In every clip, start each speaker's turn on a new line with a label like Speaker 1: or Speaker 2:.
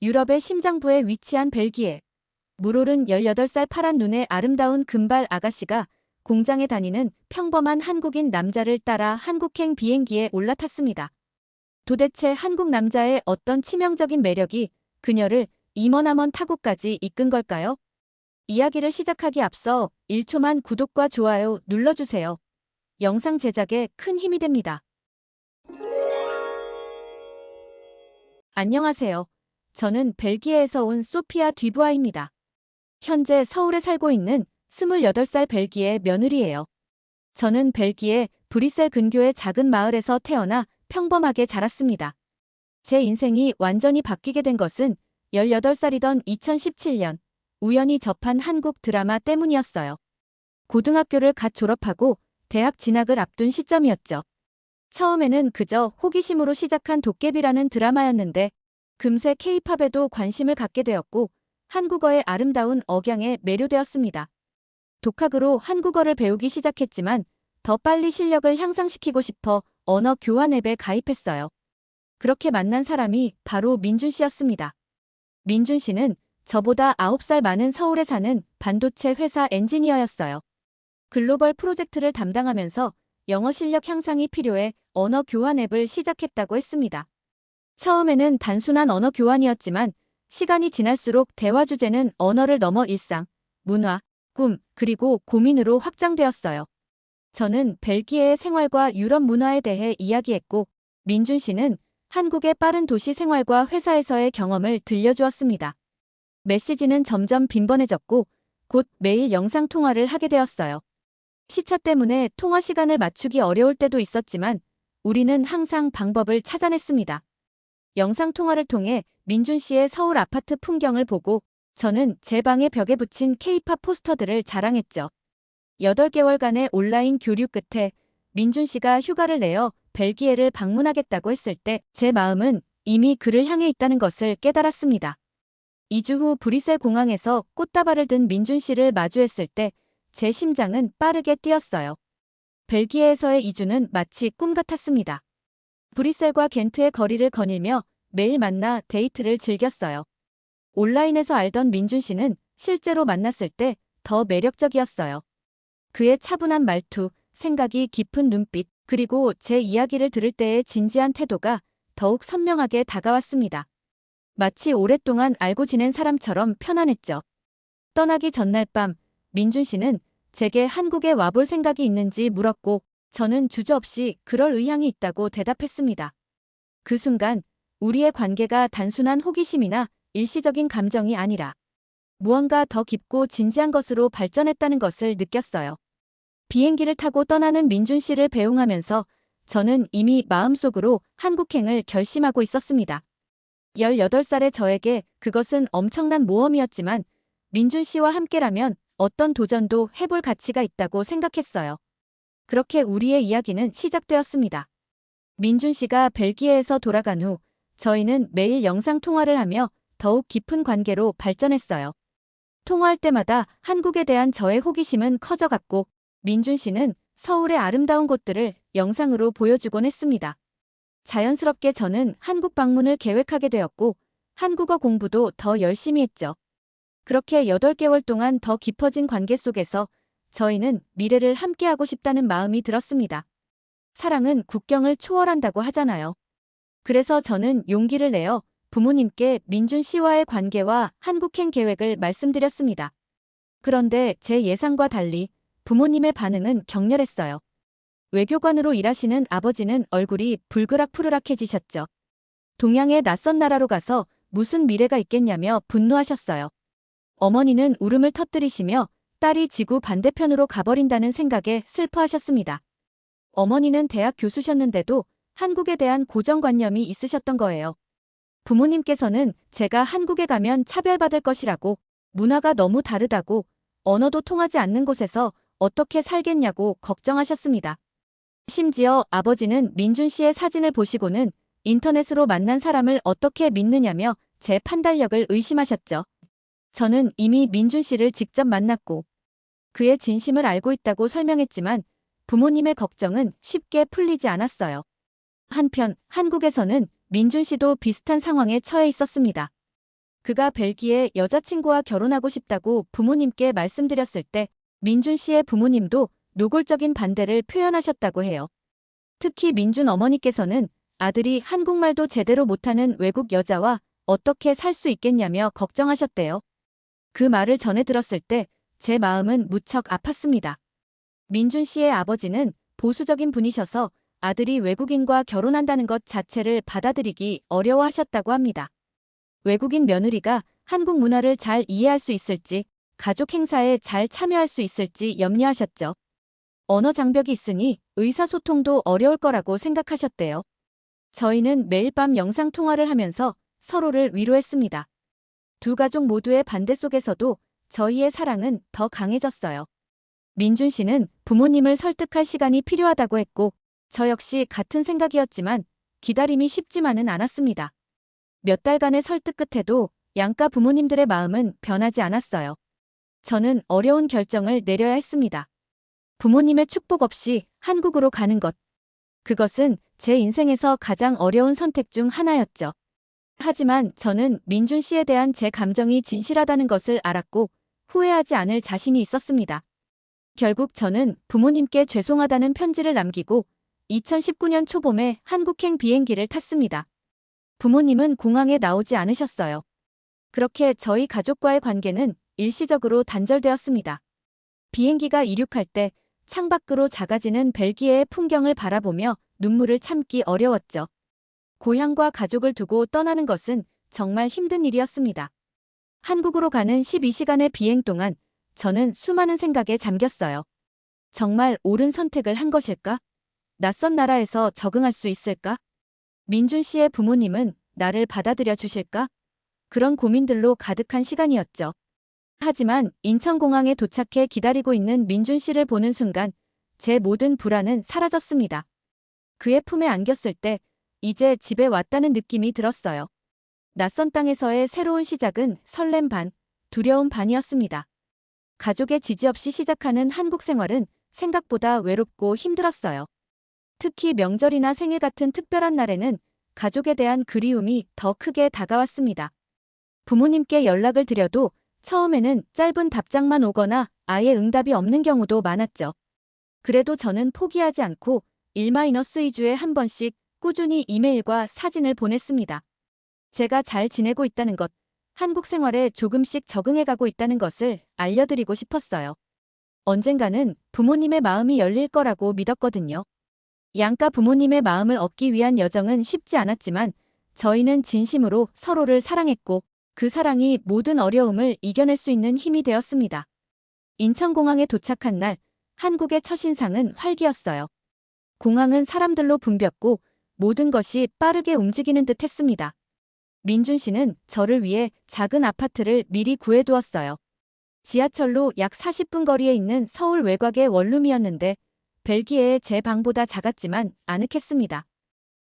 Speaker 1: 유럽의 심장부에 위치한 벨기에. 물오른 18살 파란 눈의 아름다운 금발 아가씨가 공장에 다니는 평범한 한국인 남자를 따라 한국행 비행기에 올라탔습니다. 도대체 한국 남자의 어떤 치명적인 매력이 그녀를 이 머나먼 타국까지 이끈 걸까요? 이야기를 시작하기 앞서 1초만 구독과 좋아요 눌러주세요. 영상 제작에 큰 힘이 됩니다. 안녕하세요. 저는 벨기에에서 온 소피아 듀부아입니다. 현재 서울에 살고 있는 28살 벨기에 며느리예요. 저는 벨기에 브뤼셀 근교의 작은 마을에서 태어나 평범하게 자랐습니다. 제 인생이 완전히 바뀌게 된 것은 18살이던 2017년 우연히 접한 한국 드라마 때문이었어요. 고등학교를 갓 졸업하고 대학 진학을 앞둔 시점이었죠. 처음에는 그저 호기심으로 시작한 도깨비라는 드라마였는데 금세 K-팝에도 관심을 갖게 되었고 한국어의 아름다운 억양에 매료되었습니다. 독학으로 한국어를 배우기 시작했지만 더 빨리 실력을 향상시키고 싶어 언어 교환 앱에 가입했어요. 그렇게 만난 사람이 바로 민준 씨였습니다. 민준 씨는 저보다 9살 많은 서울에 사는 반도체 회사 엔지니어였어요. 글로벌 프로젝트를 담당하면서 영어 실력 향상이 필요해 언어 교환 앱을 시작했다고 했습니다. 처음에는 단순한 언어 교환이었지만 시간이 지날수록 대화 주제는 언어를 넘어 일상, 문화, 꿈, 그리고 고민으로 확장되었어요. 저는 벨기에의 생활과 유럽 문화에 대해 이야기했고 민준 씨는 한국의 빠른 도시 생활과 회사에서의 경험을 들려주었습니다. 메시지는 점점 빈번해졌고 곧 매일 영상 통화를 하게 되었어요. 시차 때문에 통화 시간을 맞추기 어려울 때도 있었지만 우리는 항상 방법을 찾아냈습니다. 영상 통화를 통해 민준 씨의 서울 아파트 풍경을 보고 저는 제 방의 벽에 붙인 K-팝 포스터들을 자랑했죠. 8개월간의 온라인 교류 끝에 민준 씨가 휴가를 내어 벨기에를 방문하겠다고 했을 때 제 마음은 이미 그를 향해 있다는 것을 깨달았습니다. 2주 후 브뤼셀 공항에서 꽃다발을 든 민준 씨를 마주했을 때 제 심장은 빠르게 뛰었어요. 벨기에에서의 2주는 마치 꿈 같았습니다. 브뤼셀과 겐트의 거리를 거닐며 매일 만나 데이트를 즐겼어요. 온라인에서 알던 민준 씨는 실제로 만났을 때 더 매력적이었어요. 그의 차분한 말투, 생각이 깊은 눈빛, 그리고 제 이야기를 들을 때의 진지한 태도가 더욱 선명하게 다가왔습니다. 마치 오랫동안 알고 지낸 사람처럼 편안했죠. 떠나기 전날 밤, 민준 씨는 제게 한국에 와볼 생각이 있는지 물었고 저는 주저없이 그럴 의향이 있다고 대답했습니다. 그 순간 우리의 관계가 단순한 호기심이나 일시적인 감정이 아니라 무언가 더 깊고 진지한 것으로 발전했다는 것을 느꼈어요. 비행기를 타고 떠나는 민준 씨를 배웅하면서 저는 이미 마음속으로 한국행을 결심하고 있었습니다. 18살의 저에게 그것은 엄청난 모험이었지만 민준 씨와 함께라면 어떤 도전도 해볼 가치가 있다고 생각했어요. 그렇게 우리의 이야기는 시작되었습니다. 민준 씨가 벨기에에서 돌아간 후 저희는 매일 영상 통화를 하며 더욱 깊은 관계로 발전했어요. 통화할 때마다 한국에 대한 저의 호기심은 커져갔고 민준 씨는 서울의 아름다운 곳들을 영상으로 보여주곤 했습니다. 자연스럽게 저는 한국 방문을 계획하게 되었고 한국어 공부도 더 열심히 했죠. 그렇게 8개월 동안 더 깊어진 관계 속에서 저희는 미래를 함께하고 싶다는 마음이 들었습니다. 사랑은 국경을 초월한다고 하잖아요. 그래서 저는 용기를 내어 부모님께 민준 씨와의 관계와 한국행 계획을 말씀드렸습니다. 그런데 제 예상과 달리 부모님의 반응은 격렬했어요. 외교관으로 일하시는 아버지는 얼굴이 불그락푸르락해지셨죠. 동양의 낯선 나라로 가서 무슨 미래가 있겠냐며 분노하셨어요. 어머니는 울음을 터뜨리시며 딸이 지구 반대편으로 가버린다는 생각에 슬퍼하셨습니다. 어머니는 대학 교수셨는데도 한국에 대한 고정관념이 있으셨던 거예요. 부모님께서는 제가 한국에 가면 차별받을 것이라고, 문화가 너무 다르다고, 언어도 통하지 않는 곳에서 어떻게 살겠냐고 걱정하셨습니다. 심지어 아버지는 민준 씨의 사진을 보시고는 인터넷으로 만난 사람을 어떻게 믿느냐며 제 판단력을 의심하셨죠. 저는 이미 민준 씨를 직접 만났고 그의 진심을 알고 있다고 설명했지만 부모님의 걱정은 쉽게 풀리지 않았어요. 한편 한국에서는 민준 씨도 비슷한 상황에 처해 있었습니다. 그가 벨기에 여자친구와 결혼하고 싶다고 부모님께 말씀드렸을 때 민준 씨의 부모님도 노골적인 반대를 표현하셨다고 해요. 특히 민준 어머니께서는 아들이 한국말도 제대로 못하는 외국 여자와 어떻게 살 수 있겠냐며 걱정하셨대요. 그 말을 전해 들었을 때 제 마음은 무척 아팠습니다. 민준 씨의 아버지는 보수적인 분이셔서 아들이 외국인과 결혼한다는 것 자체를 받아들이기 어려워하셨다고 합니다. 외국인 며느리가 한국 문화를 잘 이해할 수 있을지, 가족 행사에 잘 참여할 수 있을지 염려하셨죠. 언어 장벽이 있으니 의사소통도 어려울 거라고 생각하셨대요. 저희는 매일 밤 영상통화를 하면서 서로를 위로했습니다. 두 가족 모두의 반대 속에서도 저희의 사랑은 더 강해졌어요. 민준 씨는 부모님을 설득할 시간이 필요하다고 했고, 저 역시 같은 생각이었지만 기다림이 쉽지만은 않았습니다. 몇 달간의 설득 끝에도 양가 부모님들의 마음은 변하지 않았어요. 저는 어려운 결정을 내려야 했습니다. 부모님의 축복 없이 한국으로 가는 것. 그것은 제 인생에서 가장 어려운 선택 중 하나였죠. 하지만 저는 민준 씨에 대한 제 감정이 진실하다는 것을 알았고 후회하지 않을 자신이 있었습니다. 결국 저는 부모님께 죄송하다는 편지를 남기고 2019년 초봄에 한국행 비행기를 탔습니다. 부모님은 공항에 나오지 않으셨어요. 그렇게 저희 가족과의 관계는 일시적으로 단절되었습니다. 비행기가 이륙할 때 창밖으로 작아지는 벨기에의 풍경을 바라보며 눈물을 참기 어려웠죠. 고향과 가족을 두고 떠나는 것은 정말 힘든 일이었습니다. 한국으로 가는 12시간의 비행 동안 저는 수많은 생각에 잠겼어요. 정말 옳은 선택을 한 것일까? 낯선 나라에서 적응할 수 있을까? 민준 씨의 부모님은 나를 받아들여 주실까? 그런 고민들로 가득한 시간이었죠. 하지만 인천공항에 도착해 기다리고 있는 민준 씨를 보는 순간 제 모든 불안은 사라졌습니다. 그의 품에 안겼을 때 이제 집에 왔다는 느낌이 들었어요. 낯선 땅에서의 새로운 시작은 설렘 반, 두려움 반이었습니다. 가족의 지지 없이 시작하는 한국 생활은 생각보다 외롭고 힘들었어요. 특히 명절이나 생일 같은 특별한 날에는 가족에 대한 그리움이 더 크게 다가왔습니다. 부모님께 연락을 드려도 처음에는 짧은 답장만 오거나 아예 응답이 없는 경우도 많았죠. 그래도 저는 포기하지 않고 1-2주에 한 번씩 꾸준히 이메일과 사진을 보냈습니다. 제가 잘 지내고 있다는 것, 한국 생활에 조금씩 적응해가고 있다는 것을 알려드리고 싶었어요. 언젠가는 부모님의 마음이 열릴 거라고 믿었거든요. 양가 부모님의 마음을 얻기 위한 여정은 쉽지 않았지만 저희는 진심으로 서로를 사랑했고 그 사랑이 모든 어려움을 이겨낼 수 있는 힘이 되었습니다. 인천공항에 도착한 날 한국의 첫인상은 활기였어요. 공항은 사람들로 붐볐고 모든 것이 빠르게 움직이는 듯 했습니다. 민준 씨는 저를 위해 작은 아파트를 미리 구해두었어요. 지하철로 약 40분 거리에 있는 서울 외곽의 원룸이었는데 벨기에의 제 방보다 작았지만 아늑했습니다.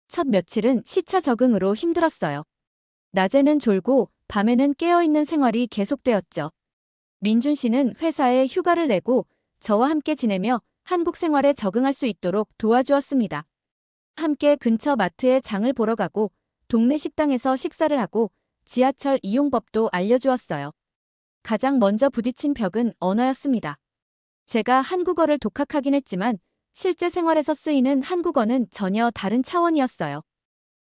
Speaker 1: 첫 며칠은 시차 적응으로 힘들었어요. 낮에는 졸고 밤에는 깨어있는 생활이 계속되었죠. 민준 씨는 회사에 휴가를 내고 저와 함께 지내며 한국 생활에 적응할 수 있도록 도와주었습니다. 함께 근처 마트에 장을 보러 가고 동네 식당에서 식사를 하고 지하철 이용법도 알려주었어요. 가장 먼저 부딪힌 벽은 언어였습니다. 제가 한국어를 독학하긴 했지만 실제 생활에서 쓰이는 한국어는 전혀 다른 차원이었어요.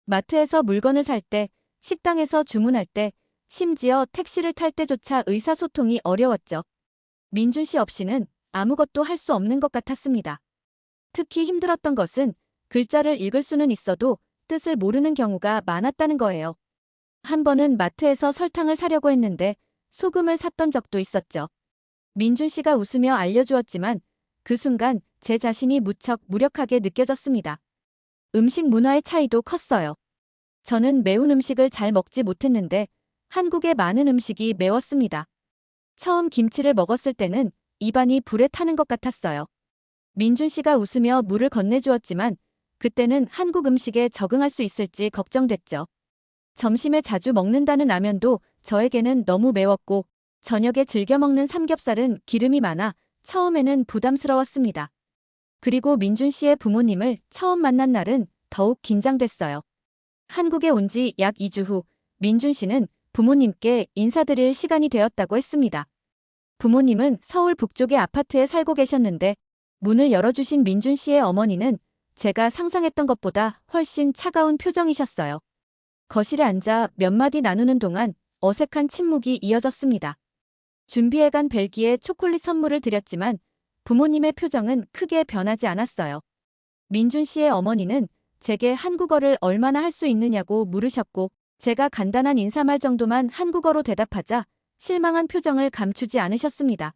Speaker 1: 마트에서 물건을 살 때, 식당에서 주문할 때, 심지어 택시를 탈 때조차 의사소통이 어려웠죠. 민준 씨 없이는 아무것도 할 수 없는 것 같았습니다. 특히 힘들었던 것은 글자를 읽을 수는 있어도 뜻을 모르는 경우가 많았다는 거예요. 한 번은 마트에서 설탕을 사려고 했는데 소금을 샀던 적도 있었죠. 민준 씨가 웃으며 알려주었지만 그 순간 제 자신이 무척 무력하게 느껴졌습니다. 음식 문화의 차이도 컸어요. 저는 매운 음식을 잘 먹지 못했는데 한국의 많은 음식이 매웠습니다. 처음 김치를 먹었을 때는 입안이 불에 타는 것 같았어요. 민준 씨가 웃으며 물을 건네주었지만 그때는 한국 음식에 적응할 수 있을지 걱정됐죠. 점심에 자주 먹는다는 라면도 저에게는 너무 매웠고 저녁에 즐겨 먹는 삼겹살은 기름이 많아 처음에는 부담스러웠습니다. 그리고 민준 씨의 부모님을 처음 만난 날은 더욱 긴장됐어요. 한국에 온 지 약 2주 후 민준 씨는 부모님께 인사드릴 시간이 되었다고 했습니다. 부모님은 서울 북쪽의 아파트에 살고 계셨는데 문을 열어주신 민준 씨의 어머니는 제가 상상했던 것보다 훨씬 차가운 표정이셨어요. 거실에 앉아 몇 마디 나누는 동안 어색한 침묵이 이어졌습니다. 준비해간 벨기에 초콜릿 선물을 드렸지만 부모님의 표정은 크게 변하지 않았어요. 민준 씨의 어머니는 제게 한국어를 얼마나 할 수 있느냐고 물으셨고 제가 간단한 인사말 정도만 한국어로 대답하자 실망한 표정을 감추지 않으셨습니다.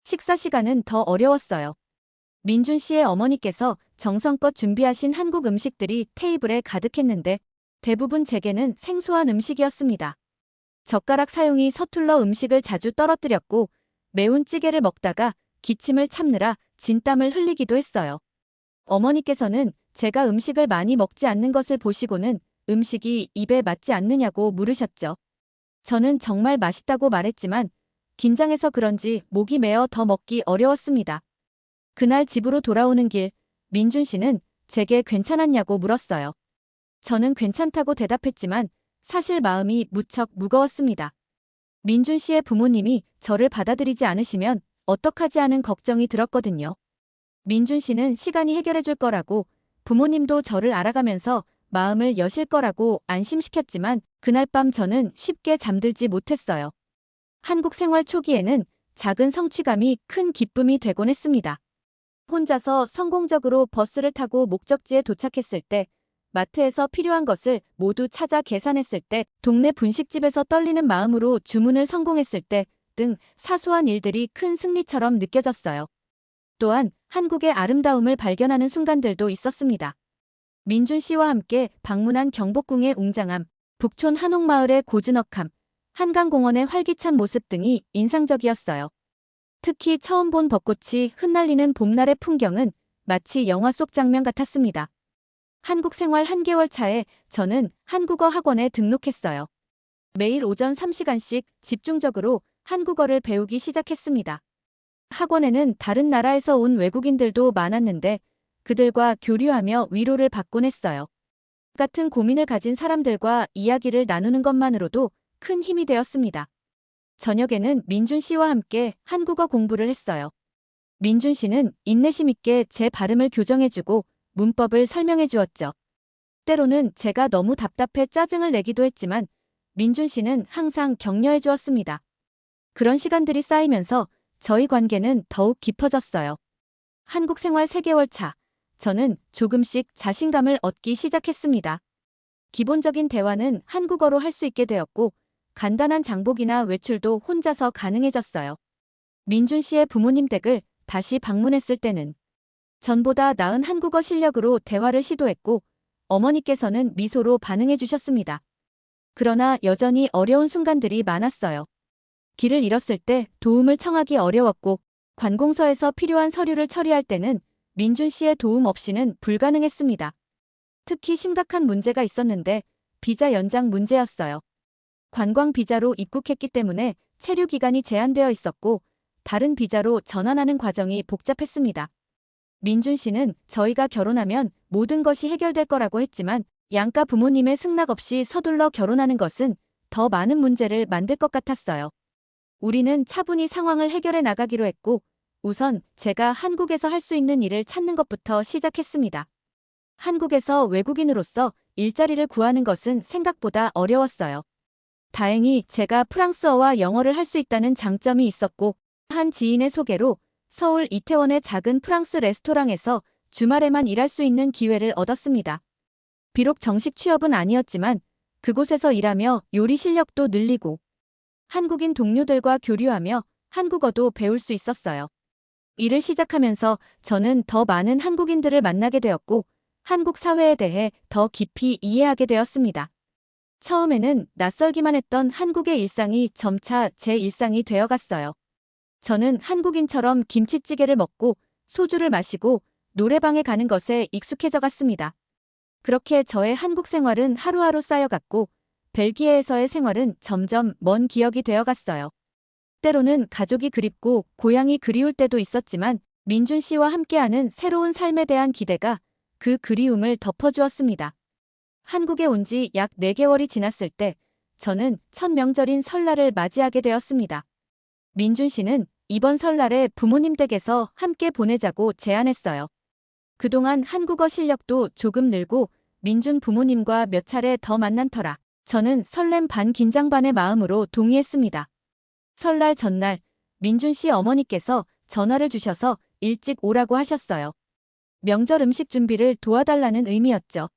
Speaker 1: 식사 시간은 더 어려웠어요. 민준 씨의 어머니께서 정성껏 준비하신 한국 음식들이 테이블에 가득했는데 대부분 제게는 생소한 음식이었습니다. 젓가락 사용이 서툴러 음식을 자주 떨어뜨렸고 매운 찌개를 먹다가 기침을 참느라 진땀을 흘리기도 했어요. 어머니께서는 제가 음식을 많이 먹지 않는 것을 보시고는 음식이 입에 맞지 않느냐고 물으셨죠. 저는 정말 맛있다고 말했지만 긴장해서 그런지 목이 메어 더 먹기 어려웠습니다. 그날 집으로 돌아오는 길 민준 씨는 제게 괜찮았냐고 물었어요. 저는 괜찮다고 대답했지만 사실 마음이 무척 무거웠습니다. 민준 씨의 부모님이 저를 받아들이지 않으시면 어떡하지 하는 걱정이 들었거든요. 민준 씨는 시간이 해결해 줄 거라고 부모님도 저를 알아가면서 마음을 여실 거라고 안심시켰지만 그날 밤 저는 쉽게 잠들지 못했어요. 한국 생활 초기에는 작은 성취감이 큰 기쁨이 되곤 했습니다. 혼자서 성공적으로 버스를 타고 목적지에 도착했을 때, 마트에서 필요한 것을 모두 찾아 계산했을 때, 동네 분식집에서 떨리는 마음으로 주문을 성공했을 때 등 사소한 일들이 큰 승리처럼 느껴졌어요. 또한 한국의 아름다움을 발견하는 순간들도 있었습니다. 민준 씨와 함께 방문한 경복궁의 웅장함, 북촌 한옥마을의 고즈넉함, 한강공원의 활기찬 모습 등이 인상적이었어요. 특히 처음 본 벚꽃이 흩날리는 봄날의 풍경은 마치 영화 속 장면 같았습니다. 한국 생활 한개월 차에 저는 한국어 학원에 등록했어요. 매일 오전 3시간씩 집중적으로 한국어를 배우기 시작했습니다. 학원에는 다른 나라에서 온 외국인들도 많았는데 그들과 교류하며 위로를 받곤 했어요. 같은 고민을 가진 사람들과 이야기를 나누는 것만으로도 큰 힘이 되었습니다. 저녁에는 민준 씨와 함께 한국어 공부를 했어요. 민준 씨는 인내심 있게 제 발음을 교정해주고 문법을 설명해 주었죠. 때로는 제가 너무 답답해 짜증을 내기도 했지만 민준 씨는 항상 격려해 주었습니다. 그런 시간들이 쌓이면서 저희 관계는 더욱 깊어졌어요. 한국 생활 3개월 차, 저는 조금씩 자신감을 얻기 시작했습니다. 기본적인 대화는 한국어로 할 수 있게 되었고 간단한 장보기나 외출도 혼자서 가능해졌어요. 민준 씨의 부모님 댁을 다시 방문했을 때는 전보다 나은 한국어 실력으로 대화를 시도했고 어머니께서는 미소로 반응해 주셨습니다. 그러나 여전히 어려운 순간들이 많았어요. 길을 잃었을 때 도움을 청하기 어려웠고 관공서에서 필요한 서류를 처리할 때는 민준 씨의 도움 없이는 불가능했습니다. 특히 심각한 문제가 있었는데 비자 연장 문제였어요. 관광 비자로 입국했기 때문에 체류 기간이 제한되어 있었고 다른 비자로 전환하는 과정이 복잡했습니다. 민준 씨는 저희가 결혼하면 모든 것이 해결될 거라고 했지만 양가 부모님의 승낙 없이 서둘러 결혼하는 것은 더 많은 문제를 만들 것 같았어요. 우리는 차분히 상황을 해결해 나가기로 했고 우선 제가 한국에서 할 수 있는 일을 찾는 것부터 시작했습니다. 한국에서 외국인으로서 일자리를 구하는 것은 생각보다 어려웠어요. 다행히 제가 프랑스어와 영어를 할 수 있다는 장점이 있었고 한 지인의 소개로 서울 이태원의 작은 프랑스 레스토랑에서 주말에만 일할 수 있는 기회를 얻었습니다. 비록 정식 취업은 아니었지만 그곳에서 일하며 요리 실력도 늘리고 한국인 동료들과 교류하며 한국어도 배울 수 있었어요. 일을 시작하면서 저는 더 많은 한국인들을 만나게 되었고 한국 사회에 대해 더 깊이 이해하게 되었습니다. 처음에는 낯설기만 했던 한국의 일상이 점차 제 일상이 되어갔어요. 저는 한국인처럼 김치찌개를 먹고 소주를 마시고 노래방에 가는 것에 익숙해져 갔습니다. 그렇게 저의 한국 생활은 하루하루 쌓여갔고 벨기에에서의 생활은 점점 먼 기억이 되어갔어요. 때로는 가족이 그립고 고향이 그리울 때도 있었지만 민준 씨와 함께하는 새로운 삶에 대한 기대가 그 그리움을 덮어주었습니다. 한국에 온 지 약 4개월이 지났을 때 저는 첫 명절인 설날을 맞이하게 되었습니다. 민준 씨는 이번 설날에 부모님 댁에서 함께 보내자고 제안했어요. 그동안 한국어 실력도 조금 늘고 민준 부모님과 몇 차례 더 만난 터라 저는 설렘 반 긴장 반의 마음으로 동의했습니다. 설날 전날 민준 씨 어머니께서 전화를 주셔서 일찍 오라고 하셨어요. 명절 음식 준비를 도와달라는 의미였죠.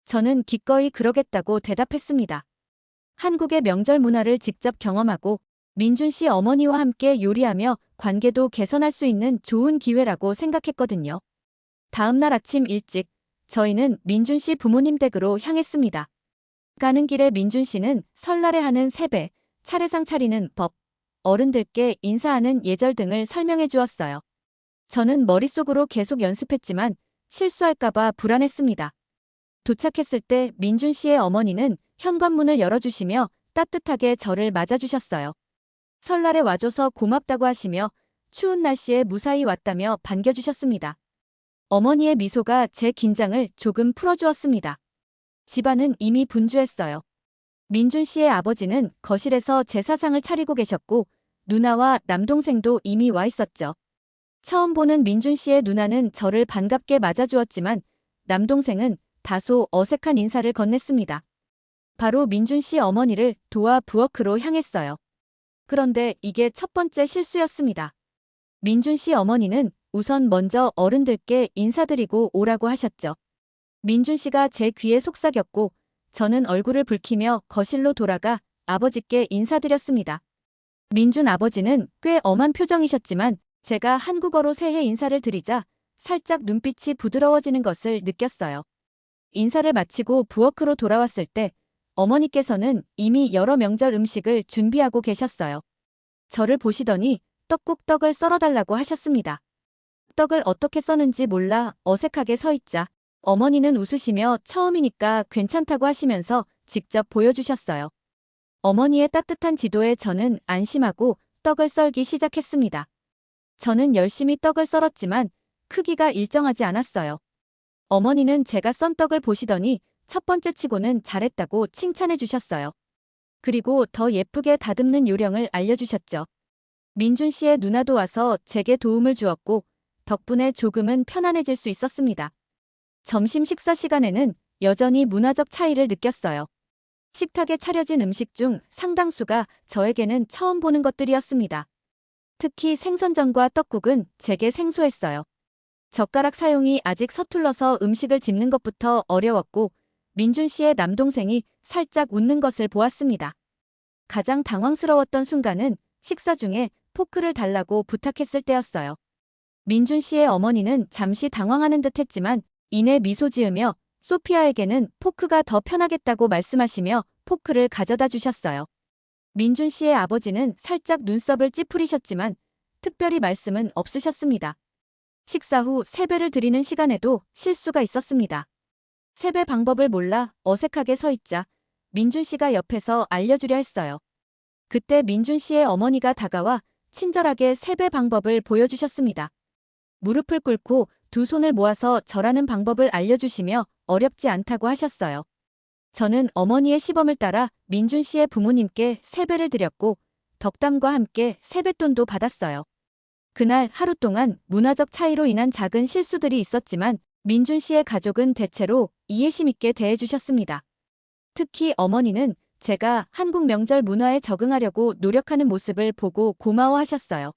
Speaker 1: 저는 기꺼이 그러겠다고 대답했습니다. 한국의 명절 문화를 직접 경험하고 민준 씨 어머니와 함께 요리하며 관계도 개선할 수 있는 좋은 기회라고 생각했거든요. 다음 날 아침 일찍 저희는 민준 씨 부모님 댁으로 향했습니다. 가는 길에 민준 씨는 설날에 하는 세배, 차례상 차리는 법, 어른들께 인사하는 예절 등을 설명해 주었어요. 저는 머릿속으로 계속 연습했지만 실수할까봐 불안했습니다. 도착했을 때 민준 씨의 어머니는 현관문을 열어주시며 따뜻하게 저를 맞아주셨어요. 설날에 와줘서 고맙다고 하시며 추운 날씨에 무사히 왔다며 반겨주셨습니다. 어머니의 미소가 제 긴장을 조금 풀어주었습니다. 집안은 이미 분주했어요. 민준 씨의 아버지는 거실에서 제사상을 차리고 계셨고 누나와 남동생도 이미 와 있었죠. 처음 보는 민준 씨의 누나는 저를 반갑게 맞아주었지만 남동생은 다소 어색한 인사를 건넸습니다. 바로 민준 씨 어머니를 도와 부엌으로 향했어요. 그런데 이게 첫 번째 실수였습니다. 민준 씨 어머니는 우선 먼저 어른들께 인사드리고 오라고 하셨죠. 민준 씨가 제 귀에 속삭였고 저는 얼굴을 붉히며 거실로 돌아가 아버지께 인사드렸습니다. 민준 아버지는 꽤 엄한 표정이셨지만 제가 한국어로 새해 인사를 드리자 살짝 눈빛이 부드러워지는 것을 느꼈어요. 인사를 마치고 부엌으로 돌아왔을 때 어머니께서는 이미 여러 명절 음식을 준비하고 계셨어요. 저를 보시더니 떡국떡을 썰어달라고 하셨습니다. 떡을 어떻게 써는지 몰라 어색하게 서 있자 어머니는 웃으시며 처음이니까 괜찮다고 하시면서 직접 보여주셨어요. 어머니의 따뜻한 지도에 저는 안심하고 떡을 썰기 시작했습니다. 저는 열심히 떡을 썰었지만 크기가 일정하지 않았어요. 어머니는 제가 썬 떡을 보시더니 첫 번째 치고는 잘했다고 칭찬해 주셨어요. 그리고 더 예쁘게 다듬는 요령을 알려주셨죠. 민준 씨의 누나도 와서 제게 도움을 주었고 덕분에 조금은 편안해질 수 있었습니다. 점심 식사 시간에는 여전히 문화적 차이를 느꼈어요. 식탁에 차려진 음식 중 상당수가 저에게는 처음 보는 것들이었습니다. 특히 생선전과 떡국은 제게 생소했어요. 젓가락 사용이 아직 서툴러서 음식을 집는 것부터 어려웠고 민준 씨의 남동생이 살짝 웃는 것을 보았습니다. 가장 당황스러웠던 순간은 식사 중에 포크를 달라고 부탁했을 때였어요. 민준 씨의 어머니는 잠시 당황하는 듯 했지만 이내 미소 지으며 소피아에게는 포크가 더 편하겠다고 말씀하시며 포크를 가져다 주셨어요. 민준 씨의 아버지는 살짝 눈썹을 찌푸리셨지만 특별히 말씀은 없으셨습니다. 식사 후 세배를 드리는 시간에도 실수가 있었습니다. 세배 방법을 몰라 어색하게 서 있자 민준 씨가 옆에서 알려주려 했어요. 그때 민준 씨의 어머니가 다가와 친절하게 세배 방법을 보여주셨습니다. 무릎을 꿇고 두 손을 모아서 절하는 방법을 알려주시며 어렵지 않다고 하셨어요. 저는 어머니의 시범을 따라 민준 씨의 부모님께 세배를 드렸고 덕담과 함께 세뱃돈도 받았어요. 그날 하루 동안 문화적 차이로 인한 작은 실수들이 있었지만 민준 씨의 가족은 대체로 이해심 있게 대해주셨습니다. 특히 어머니는 제가 한국 명절 문화에 적응하려고 노력하는 모습을 보고 고마워하셨어요.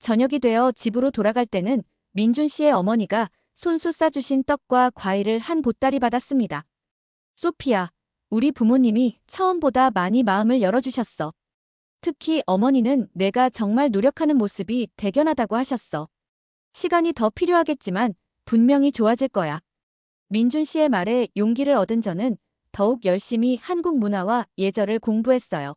Speaker 1: 저녁이 되어 집으로 돌아갈 때는 민준 씨의 어머니가 손수 싸주신 떡과 과일을 한 보따리 받았습니다. 소피아, 우리 부모님이 처음보다 많이 마음을 열어주셨어. 특히 어머니는 내가 정말 노력하는 모습이 대견하다고 하셨어. 시간이 더 필요하겠지만 분명히 좋아질 거야. 민준 씨의 말에 용기를 얻은 저는 더욱 열심히 한국 문화와 예절을 공부했어요.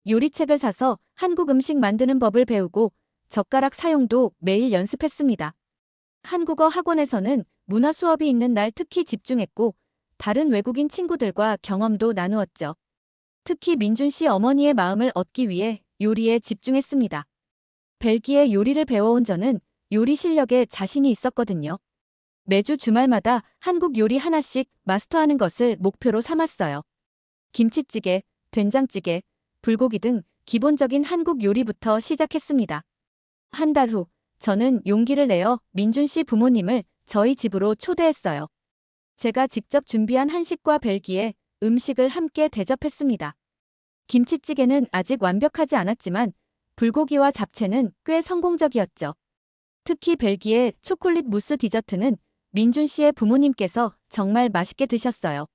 Speaker 1: 요리책을 사서 한국 음식 만드는 법을 배우고 젓가락 사용도 매일 연습했습니다. 한국어 학원에서는 문화 수업이 있는 날 특히 집중했고 다른 외국인 친구들과 경험도 나누었죠. 특히 민준 씨 어머니의 마음을 얻기 위해 요리에 집중했습니다. 벨기에 요리를 배워온 저는 요리 실력에 자신이 있었거든요. 매주 주말마다 한국 요리 하나씩 마스터하는 것을 목표로 삼았어요. 김치찌개, 된장찌개, 불고기 등 기본적인 한국 요리부터 시작했습니다. 한 달 후, 저는 용기를 내어 민준 씨 부모님을 저희 집으로 초대했어요. 제가 직접 준비한 한식과 벨기에 음식을 함께 대접했습니다. 김치찌개는 아직 완벽하지 않았지만 불고기와 잡채는 꽤 성공적이었죠. 특히 벨기에 초콜릿 무스 디저트는 민준 씨의 부모님께서 정말 맛있게 드셨어요.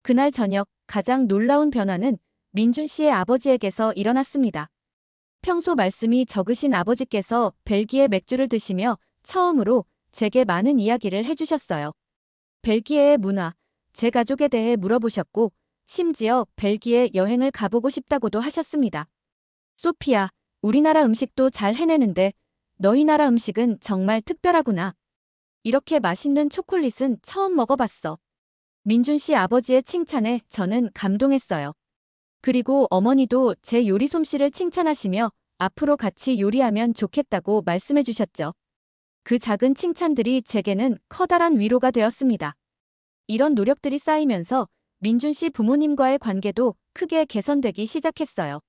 Speaker 1: 그날 저녁 가장 놀라운 변화는 민준 씨의 아버지에게서 일어났습니다. 평소 말씀이 적으신 아버지께서 벨기에 맥주를 드시며 처음으로 제게 많은 이야기를 해주셨어요. 벨기에의 문화, 제 가족에 대해 물어보셨고 심지어 벨기에 여행을 가보고 싶다고도 하셨습니다. 소피야, 우리나라 음식도 잘 해내는데 너희 나라 음식은 정말 특별하구나. 이렇게 맛있는 초콜릿은 처음 먹어봤어. 민준 씨 아버지의 칭찬에 저는 감동했어요. 그리고 어머니도 제 요리 솜씨를 칭찬하시며 앞으로 같이 요리하면 좋겠다고 말씀해 주셨죠. 그 작은 칭찬들이 제게는 커다란 위로가 되었습니다. 이런 노력들이 쌓이면서 민준 씨 부모님과의 관계도 크게 개선되기 시작했어요.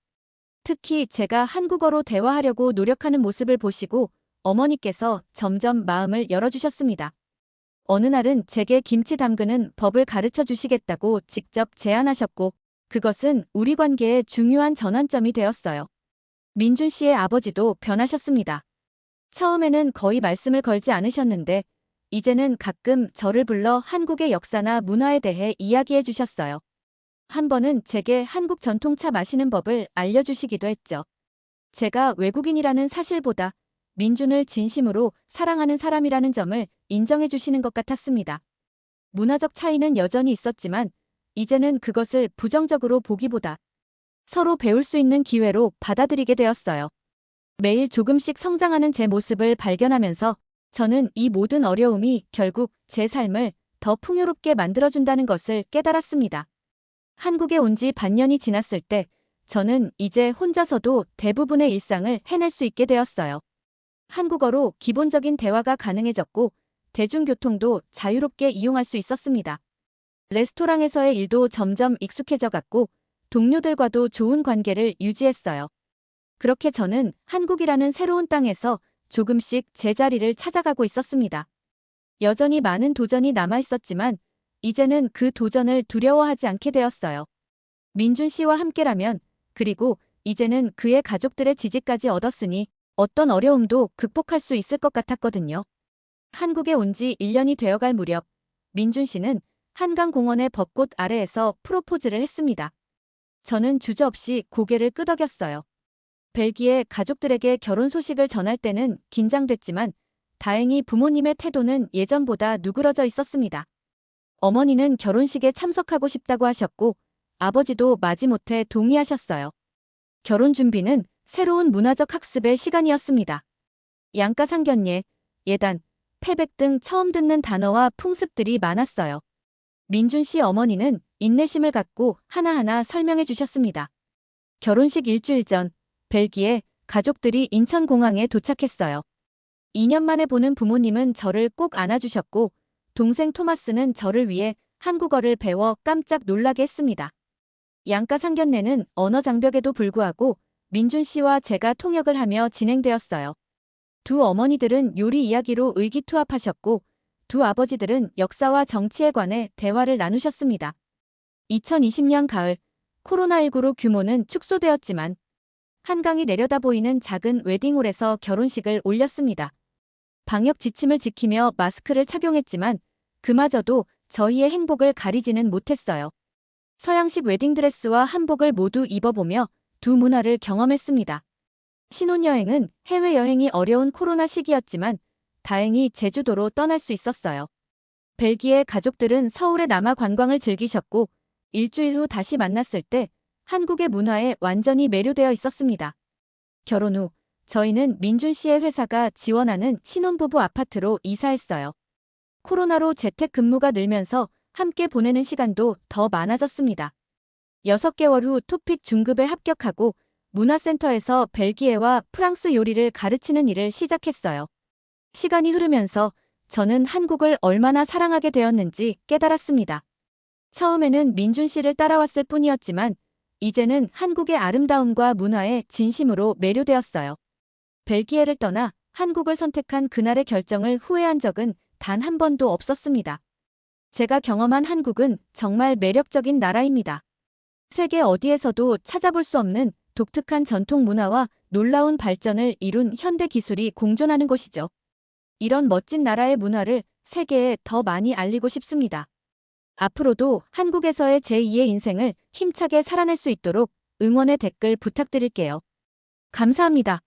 Speaker 1: 특히 제가 한국어로 대화하려고 노력하는 모습을 보시고 어머니께서 점점 마음을 열어주셨습니다. 어느 날은 제게 김치 담그는 법을 가르쳐 주시겠다고 직접 제안하셨고 그것은 우리 관계의 중요한 전환점이 되었어요. 민준 씨의 아버지도 변하셨습니다. 처음에는 거의 말씀을 걸지 않으셨는데 이제는 가끔 저를 불러 한국의 역사나 문화에 대해 이야기해 주셨어요. 한 번은 제게 한국 전통차 마시는 법을 알려주시기도 했죠. 제가 외국인이라는 사실보다 민준을 진심으로 사랑하는 사람이라는 점을 인정해 주시는 것 같았습니다. 문화적 차이는 여전히 있었지만 이제는 그것을 부정적으로 보기보다 서로 배울 수 있는 기회로 받아들이게 되었어요. 매일 조금씩 성장하는 제 모습을 발견하면서 저는 이 모든 어려움이 결국 제 삶을 더 풍요롭게 만들어준다는 것을 깨달았습니다. 한국에 온 지 반년이 지났을 때 저는 이제 혼자서도 대부분의 일상을 해낼 수 있게 되었어요. 한국어로 기본적인 대화가 가능해졌고 대중교통도 자유롭게 이용할 수 있었습니다. 레스토랑에서의 일도 점점 익숙해져 갔고 동료들과도 좋은 관계를 유지했어요. 그렇게 저는 한국이라는 새로운 땅에서 조금씩 제 자리를 찾아가고 있었습니다. 여전히 많은 도전이 남아 있었지만 이제는 그 도전을 두려워하지 않게 되었어요. 민준 씨와 함께라면 그리고 이제는 그의 가족들의 지지까지 얻었으니 어떤 어려움도 극복할 수 있을 것 같았거든요. 한국에 온 지 1년이 되어갈 무렵 민준 씨는 한강공원의 벚꽃 아래에서 프로포즈를 했습니다. 저는 주저없이 고개를 끄덕였어요. 벨기에 가족들에게 결혼 소식을 전할 때는 긴장됐지만 다행히 부모님의 태도는 예전보다 누그러져 있었습니다. 어머니는 결혼식에 참석하고 싶다고 하셨고 아버지도 마지못해 동의하셨어요. 결혼 준비는 새로운 문화적 학습의 시간이었습니다. 양가상견례, 예단, 패백 등 처음 듣는 단어와 풍습들이 많았어요. 민준 씨 어머니는 인내심을 갖고 하나하나 설명해 주셨습니다. 결혼식 일주일 전 벨기에 가족들이 인천공항에 도착했어요. 2년 만에 보는 부모님은 저를 꼭 안아주셨고 동생 토마스는 저를 위해 한국어를 배워 깜짝 놀라게 했습니다. 양가상견례는 언어 장벽에도 불구하고 민준 씨와 제가 통역을 하며 진행되었어요. 두 어머니들은 요리 이야기로 의기투합하셨고 두 아버지들은 역사와 정치에 관해 대화를 나누셨습니다. 2020년 가을, 코로나19로 규모는 축소되었지만 한강이 내려다 보이는 작은 웨딩홀에서 결혼식을 올렸습니다. 방역 지침을 지키며 마스크를 착용했지만 그마저도 저희의 행복을 가리지는 못했어요. 서양식 웨딩드레스와 한복을 모두 입어보며 두 문화를 경험했습니다. 신혼여행은 해외여행이 어려운 코로나 시기였지만 다행히 제주도로 떠날 수 있었어요. 벨기에 가족들은 서울에 남아 관광을 즐기셨고 일주일 후 다시 만났을 때 한국의 문화에 완전히 매료되어 있었습니다. 결혼 후 저희는 민준 씨의 회사가 지원하는 신혼부부 아파트로 이사했어요. 코로나로 재택근무가 늘면서 함께 보내는 시간도 더 많아졌습니다. 6개월 후 토픽 중급에 합격하고 문화센터에서 벨기에와 프랑스 요리를 가르치는 일을 시작했어요. 시간이 흐르면서 저는 한국을 얼마나 사랑하게 되었는지 깨달았습니다. 처음에는 민준 씨를 따라왔을 뿐이었지만 이제는 한국의 아름다움과 문화에 진심으로 매료되었어요. 벨기에를 떠나 한국을 선택한 그날의 결정을 후회한 적은 단 한 번도 없었습니다. 제가 경험한 한국은 정말 매력적인 나라입니다. 세계 어디에서도 찾아볼 수 없는 독특한 전통 문화와 놀라운 발전을 이룬 현대 기술이 공존하는 곳이죠. 이런 멋진 나라의 문화를 세계에 더 많이 알리고 싶습니다. 앞으로도 한국에서의 제2의 인생을 힘차게 살아낼 수 있도록 응원의 댓글 부탁드릴게요. 감사합니다.